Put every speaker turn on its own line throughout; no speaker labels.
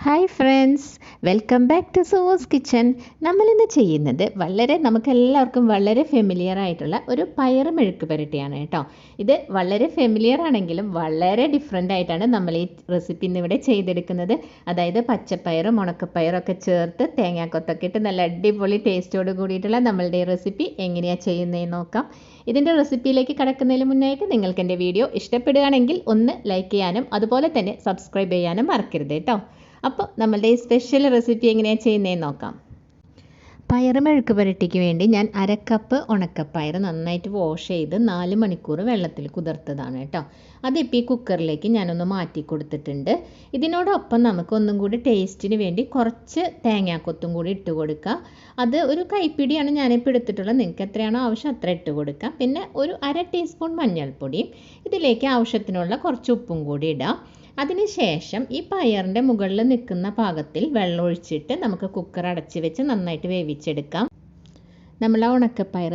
Hi friends, welcome back to സൂവൂസ് kitchen. നമ്മളിന്ന് ചെയ്യുന്നത് നമുക്കെല്ലാവർക്കും വളരെ ഫെമിലിയർ ആയിട്ടുള്ള ഒരു പയർ മെഴുക്ക് പുരട്ടിയാണ് കേട്ടോ. ഇത് വളരെ ഫെമിലിയർ ആണെങ്കിലും വളരെ ഡിഫറെൻ്റ് ആയിട്ടാണ് നമ്മൾ ഈ റെസിപ്പി ഇന്നിവിടെ ചെയ്തെടുക്കുന്നത്. അതായത് പച്ചപ്പയറും ഉണക്കപ്പയറും ഒക്കെ ചേർത്ത് തേങ്ങാക്കൊത്തൊക്കെ ഇട്ട് നല്ല അടിപൊളി ടേസ്റ്റോട് കൂടിയിട്ടുള്ള നമ്മളുടെ ഈ റെസിപ്പി എങ്ങനെയാണ് ചെയ്യുന്നതെന്ന് നോക്കാം. ഇതിൻ്റെ റെസിപ്പിയിലേക്ക് കടക്കുന്നതിന് മുന്നായിട്ട് നിങ്ങൾക്ക് എൻ്റെ വീഡിയോ ഇഷ്ടപ്പെടുകയാണെങ്കിൽ ഒന്ന് ലൈക്ക് ചെയ്യാനും അതുപോലെ തന്നെ സബ്സ്ക്രൈബ് ചെയ്യാനും മറക്കരുത് കേട്ടോ. അപ്പോൾ നമ്മളുടെ ഈ സ്പെഷ്യൽ റെസിപ്പി എങ്ങനെയാണ് ചെയ്യുന്നതെന്ന് നോക്കാം. പയർ മെഴുക്ക് പുരട്ടിക്ക് വേണ്ടി ഞാൻ 1/2 കപ്പ് ഉണക്കപ്പയർ നന്നായിട്ട് വാഷ് ചെയ്ത് 4 മണിക്കൂർ വെള്ളത്തിൽ കുതിർത്തതാണ് കേട്ടോ. അതിപ്പോൾ ഈ കുക്കറിലേക്ക് ഞാനൊന്ന് മാറ്റി കൊടുത്തിട്ടുണ്ട്. ഇതിനോടൊപ്പം നമുക്ക് ഒന്നും കൂടി ടേസ്റ്റിന് വേണ്ടി കുറച്ച് തേങ്ങാക്കൊത്തും കൂടി ഇട്ട് കൊടുക്കുക. അത് ഒരു കൈപ്പിടിയാണ് ഞാനിപ്പോൾ എടുത്തിട്ടുള്ളത്. നിങ്ങൾക്ക് എത്രയാണോ ആവശ്യം അത്ര ഇട്ട് കൊടുക്കാം. പിന്നെ ഒരു 1/2 ടീസ്പൂൺ മഞ്ഞൾപ്പൊടിയും ഇതിലേക്ക് ആവശ്യത്തിനുള്ള കുറച്ച് ഉപ്പും കൂടി ഇടാം. അതിനുശേഷം ഈ പയറിൻ്റെ മുകളിൽ നിൽക്കുന്ന പാകത്തിൽ വെള്ളം ഒഴിച്ചിട്ട് നമുക്ക് കുക്കർ അടച്ച് വെച്ച് നന്നായിട്ട് വേവിച്ചെടുക്കാം. നമ്മൾ ആ ഉണക്കപ്പയർ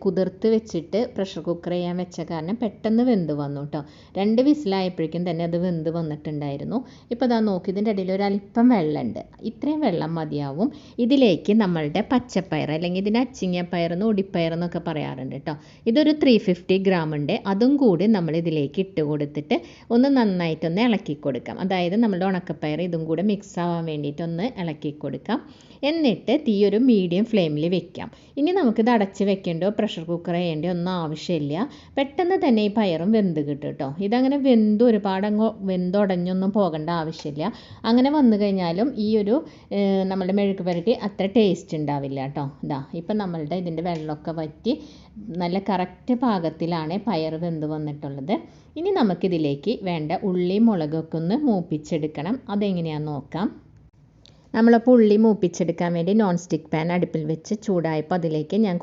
കുതിർത്ത് വെച്ചിട്ട് പ്രഷർ കുക്കർ ചെയ്യാൻ വെച്ച കാരണം പെട്ടെന്ന് വെന്ത് വന്നു കേട്ടോ. 2 വിസിലായപ്പോഴേക്കും തന്നെ അത് വെന്ത് വന്നിട്ടുണ്ടായിരുന്നു. ഇപ്പോൾ അതാ നോക്കി, ഇതിൻ്റെ ഇടയിൽ ഒരല്പം വെള്ളമുണ്ട്. ഇത്രയും വെള്ളം മതിയാവും. ഇതിലേക്ക് നമ്മളുടെ പച്ചപ്പയർ, അല്ലെങ്കിൽ ഇതിന് അച്ചിങ്ങ പയറെന്ന് ഒടിപ്പയറെന്നൊക്കെ പറയാറുണ്ട് കേട്ടോ. ഇതൊരു 350 ഗ്രാം ഉണ്ട്. അതും കൂടി നമ്മൾ ഇതിലേക്ക് ഇട്ട് കൊടുത്തിട്ട് ഒന്ന് നന്നായിട്ടൊന്ന് ഇളക്കി കൊടുക്കാം. അതായത് നമ്മളുടെ ഉണക്കപ്പയർ ഇതും കൂടെ മിക്സ് ആവാൻ വേണ്ടിയിട്ടൊന്ന് ഇളക്കി കൊടുക്കാം. എന്നിട്ട് തീ ഒരു മീഡിയം ഫ്ലെയിമിൽ വെക്കാം. ഇനി നമുക്കിത് അടച്ച് വെക്കേണ്ടോ പ്രഷർ കുക്കർ ചെയ്യേണ്ടോ ഒന്നും ആവശ്യമില്ല. പെട്ടെന്ന് തന്നെ ഈ പയറും വെന്ത് കിട്ടും കേട്ടോ. ഇതങ്ങനെ ഒരുപാട് വെന്തുടഞ്ഞൊന്നും പോകേണ്ട ആവശ്യമില്ല. അങ്ങനെ വന്നു കഴിഞ്ഞാലും ഈ ഒരു നമ്മളുടെ മെഴുക്ക് പുരട്ടി അത്ര ടേസ്റ്റ് ഉണ്ടാവില്ല കേട്ടോ. ഇപ്പം നമ്മളുടെ ഇതിൻ്റെ വെള്ളമൊക്കെ വറ്റി നല്ല കറക്റ്റ് പാകത്തിലാണ് പയർ വെന്ത് വന്നിട്ടുള്ളത്. ഇനി നമുക്കിതിലേക്ക് വേണ്ട ഉള്ളിയും മുളകൊക്കെ ഒന്ന് മൂപ്പിച്ചെടുക്കണം. അതെങ്ങനെയാണെന്ന് നോക്കാം. നമ്മളപ്പോൾ ഉള്ളി മൂപ്പിച്ചെടുക്കാൻ വേണ്ടി നോൺ സ്റ്റിക്ക് പാൻ അടുപ്പിൽ വെച്ച് ചൂടായപ്പോൾ അതിലേക്ക് ഞാൻ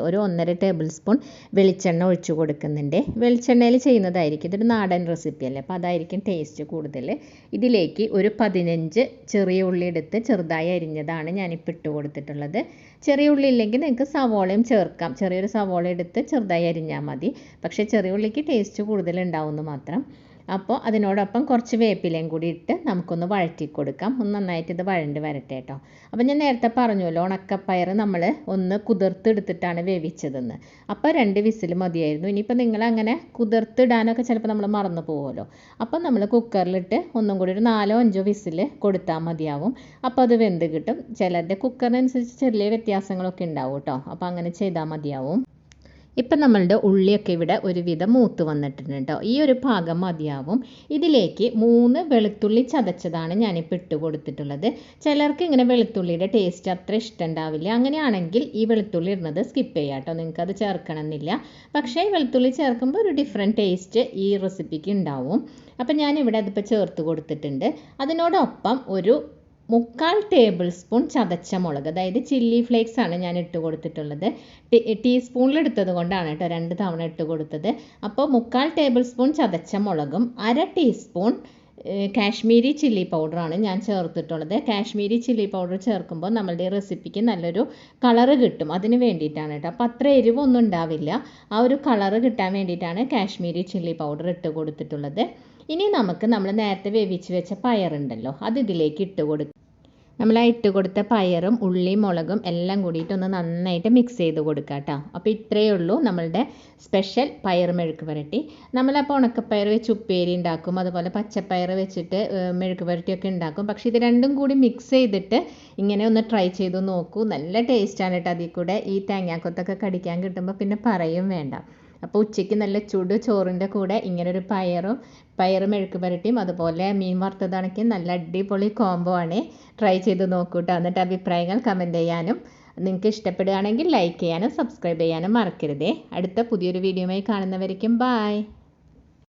ഒരു 1.5 ടേബിൾ സ്പൂൺ വെളിച്ചെണ്ണ ഒഴിച്ചു കൊടുക്കുന്നുണ്ട്. വെളിച്ചെണ്ണയിൽ ചെയ്യുന്നതായിരിക്കും, ഇതൊരു നാടൻ റെസിപ്പി അല്ലേ, അപ്പോൾ അതായിരിക്കും ടേസ്റ്റ് കൂടുതൽ. ഇതിലേക്ക് ഒരു 15 ചെറിയ ഉള്ളി എടുത്ത് ചെറുതായി അരിഞ്ഞതാണ് ഞാനിപ്പോൾ ഇട്ട് കൊടുത്തിട്ടുള്ളത്. ചെറിയ ഉള്ളി ഇല്ലെങ്കിൽ നിങ്ങൾക്ക് സവോളയും ചേർക്കാം. ചെറിയൊരു സവോള എടുത്ത് ചെറുതായി അരിഞ്ഞാൽ മതി. പക്ഷേ ചെറിയ ഉള്ളിക്ക് ടേസ്റ്റ് കൂടുതൽ ഉണ്ടാവുമെന്ന് മാത്രം. അപ്പോൾ അതിനോടൊപ്പം കുറച്ച് വേപ്പിലയും കൂടി ഇട്ട് നമുക്കൊന്ന് വഴറ്റി കൊടുക്കാം. ഒന്ന് നന്നായിട്ട് ഇത് വഴണ്ട് വരട്ടെ കേട്ടോ. അപ്പോൾ ഞാൻ നേരത്തെ പറഞ്ഞല്ലോ, ഉണക്കപ്പയർ നമ്മൾ ഒന്ന് കുതിർത്തെടുത്തിട്ടാണ് വേവിച്ചതെന്ന്. അപ്പോൾ 2 വിസിൽ മതിയായിരുന്നു. ഇനിയിപ്പോൾ നിങ്ങളങ്ങനെ കുതിർത്തിടാനൊക്കെ ചിലപ്പോൾ നമ്മൾ മറന്നു പോകുമല്ലോ. അപ്പോൾ നമ്മൾ കുക്കറിലിട്ട് ഒന്നും കൂടി ഒരു 4-5 വിസിൽ കൊടുത്താൽ മതിയാവും. അപ്പോൾ അത് വെന്ത് കിട്ടും. ചിലരുടെ കുക്കറിനനുസരിച്ച് ചെറിയ വ്യത്യാസങ്ങളൊക്കെ ഉണ്ടാവും കേട്ടോ. അപ്പോൾ അങ്ങനെ ചെയ്താൽ മതിയാവും. ഇപ്പം നമ്മളുടെ ഉള്ളിയൊക്കെ ഇവിടെ ഒരുവിധം മൂത്ത് വന്നിട്ടുണ്ട് കേട്ടോ. ഈ ഒരു ഭാഗം മതിയാവും. ഇതിലേക്ക് 3 വെളുത്തുള്ളി ചതച്ചതാണ് ഞാനിപ്പോൾ ഇട്ട് കൊടുത്തിട്ടുള്ളത്. ചിലർക്ക് ഇങ്ങനെ വെളുത്തുള്ളിയുടെ ടേസ്റ്റ് അത്ര ഇഷ്ടമുണ്ടാവില്ല. അങ്ങനെയാണെങ്കിൽ ഈ വെളുത്തുള്ളി ഇടുന്നത് സ്കിപ്പ് ചെയ്യാം കേട്ടോ. നിങ്ങൾക്കത് ചേർക്കണമെന്നില്ല. പക്ഷേ വെളുത്തുള്ളി ചേർക്കുമ്പോൾ ഒരു ഡിഫറെൻറ്റ് ടേസ്റ്റ് ഈ റെസിപ്പിക്ക് ഉണ്ടാവും. അപ്പം ഞാനിവിടെ അതിപ്പോൾ ചേർത്ത് കൊടുത്തിട്ടുണ്ട്. അതിനോടൊപ്പം ഒരു 3/4 ടേബിൾ സ്പൂൺ ചതച്ച മുളക്, അതായത് ചില്ലി ഫ്ലേക്സ് ആണ് ഞാൻ ഇട്ട് കൊടുത്തിട്ടുള്ളത്. ടീസ്പൂണിലെടുത്തത് കൊണ്ടാണ് കേട്ടോ 2 തവണ ഇട്ട് കൊടുത്തത്. അപ്പോൾ 3/4 ടേബിൾ സ്പൂൺ ചതച്ച മുളകും 1/2 ടീസ്പൂൺ കാശ്മീരി ചില്ലി പൗഡറാണ് ഞാൻ ചേർത്തിട്ടുള്ളത്. കാശ്മീരി ചില്ലി പൗഡർ ചേർക്കുമ്പോൾ നമ്മളുടെ ഈ റെസിപ്പിക്ക് നല്ലൊരു കളറ് കിട്ടും. അതിന് വേണ്ടിയിട്ടാണ് കേട്ടോ. അപ്പോൾ അത്ര എരിവൊന്നും ഉണ്ടാവില്ല. ആ ഒരു കളറ് കിട്ടാൻ വേണ്ടിയിട്ടാണ് കാശ്മീരി ചില്ലി പൗഡർ ഇട്ട് കൊടുത്തിട്ടുള്ളത്. ഇനി നമ്മൾ നേരത്തെ വേവിച്ച് വെച്ച പയറുണ്ടല്ലോ, അത് ഇതിലേക്ക് ഇട്ട് കൊടുക്കുക. നമ്മൾ ആ ഇട്ട് കൊടുത്ത പയറും ഉള്ളിയും മുളകും എല്ലാം കൂടിയിട്ടൊന്ന് നന്നായിട്ട് മിക്സ് ചെയ്ത് കൊടുക്കുക കേട്ടോ. അപ്പോൾ ഇത്രയേ ഉള്ളൂ നമ്മളുടെ സ്പെഷ്യൽ പയർ മെഴുക്ക് പുരട്ടി. നമ്മളപ്പോൾ ഉണക്കപ്പയർ വെച്ച് ഉപ്പേരി ഉണ്ടാക്കും, അതുപോലെ പച്ചപ്പയർ വെച്ചിട്ട് മെഴുക്ക് പുരട്ടിയൊക്കെ ഉണ്ടാക്കും. പക്ഷേ ഇത് രണ്ടും കൂടി മിക്സ് ചെയ്തിട്ട് ഇങ്ങനെ ഒന്ന് ട്രൈ ചെയ്ത് നോക്കൂ. നല്ല ടേസ്റ്റാണ് കേട്ടോ. അതിൽ കൂടെ ഈ തേങ്ങാക്കൊത്തൊക്കെ കടിക്കാൻ കിട്ടുമ്പോൾ പിന്നെ പറയും വേണ്ട. അപ്പോൾ ഉച്ചയ്ക്ക് നല്ല ചൂട് ചോറിൻ്റെ കൂടെ ഇങ്ങനൊരു പയർ മെഴുക്ക് പുരട്ടിയും അതുപോലെ മീൻ വറുത്തതാണെങ്കിൽ നല്ല അടിപൊളി കോംബോ ആണ്. ട്രൈ ചെയ്ത് നോക്കൂ കേട്ടോ. എന്നിട്ട് അഭിപ്രായങ്ങൾ കമൻറ്റ് ചെയ്യാനും നിങ്ങൾക്ക് ഇഷ്ടപ്പെടുകയാണെങ്കിൽ ലൈക്ക് ചെയ്യാനും സബ്സ്ക്രൈബ് ചെയ്യാനും മറക്കരുതേ. അടുത്ത പുതിയൊരു വീഡിയോയുമായി കാണുന്നവരേക്കും ബായ്.